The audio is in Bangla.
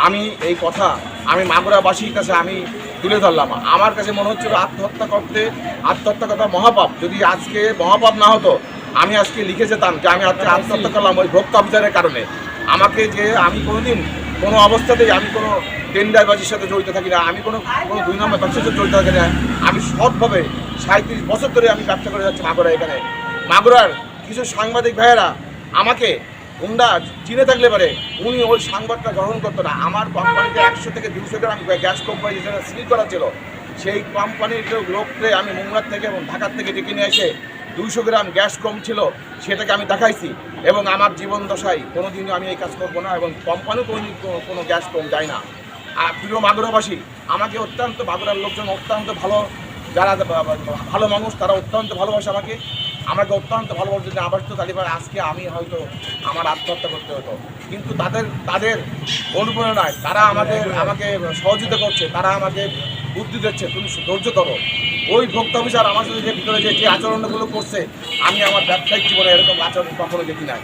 আমি এই কথা আমি মাগুরাবাসীর কাছে আমি তুলে ধরলাম। আমার কাছে মনে হচ্ছিল আত্মহত্যা কথা মহাপাপ। যদি আজকে মহাপাপ না হতো, আমি আজকে লিখে যেতাম যে আমি আজকে আত্মহত্যা করলাম ওই ভোক্তা অফিসারের কারণে। আমাকে যে আমি কোনোদিন কোনো অবস্থাতেই আমি কোনো টেন্ডারবাজির সাথে জড়িত থাকি না, আমি কোনো 2 নম্বর ব্যবসার সাথে জড়িত থাকি না। আমি সৎভাবে 37 বছর ধরে আমি ব্যবসা করে যাচ্ছি মাগুরা। এখানে মাগুরার কিছু সাংবাদিক ভাইয়েরা আমাকে গুন্ডা চিনে থাকলে পারে, উনি ওই সংবাদটা গ্রহণ করতো না। আমার কোম্পানিতে 100 থেকে 200 গ্রাম গ্যাস কোম্পানি যেটা সিল করা ছিল, সেই কোম্পানির লোককে আমি মুঙ্গার থেকে এবং ঢাকার থেকে ডেকে নিয়ে এসে 200 গ্রাম গ্যাস কম ছিল সেটাকে আমি দেখাইছি। এবং আমার জীবন দশায় কোনোদিনও আমি এই কাজ করবো না, এবং কোম্পানিও কোনো গ্যাস কম দেয় না। আর প্রিয় মাগুরাবাসী, আমাকে অত্যন্ত মাগুরার লোকজন অত্যন্ত ভালো, যারা ভালো মানুষ তারা অত্যন্ত ভালোবাসে আমাকে অত্যন্ত ভালোবাসে। যদি আবার তো তালিবান আজকে আমি হয়তো আমার আত্মহত্যা করতে হতো, কিন্তু তাদের অনুপ্রেরণায় তারা আমাকে সহযোগিতা করছে, তারা আমাকে বুদ্ধি দিচ্ছে, তুমি ধৈর্য ধরো। ওই ভোক্তা অফিসার আমার সাথে যে ভিতরে যে আচরণগুলো করছে, আমি আমার ব্যবসায়িক জীবনে এরকম আচরণ কখনো দেখি নাই।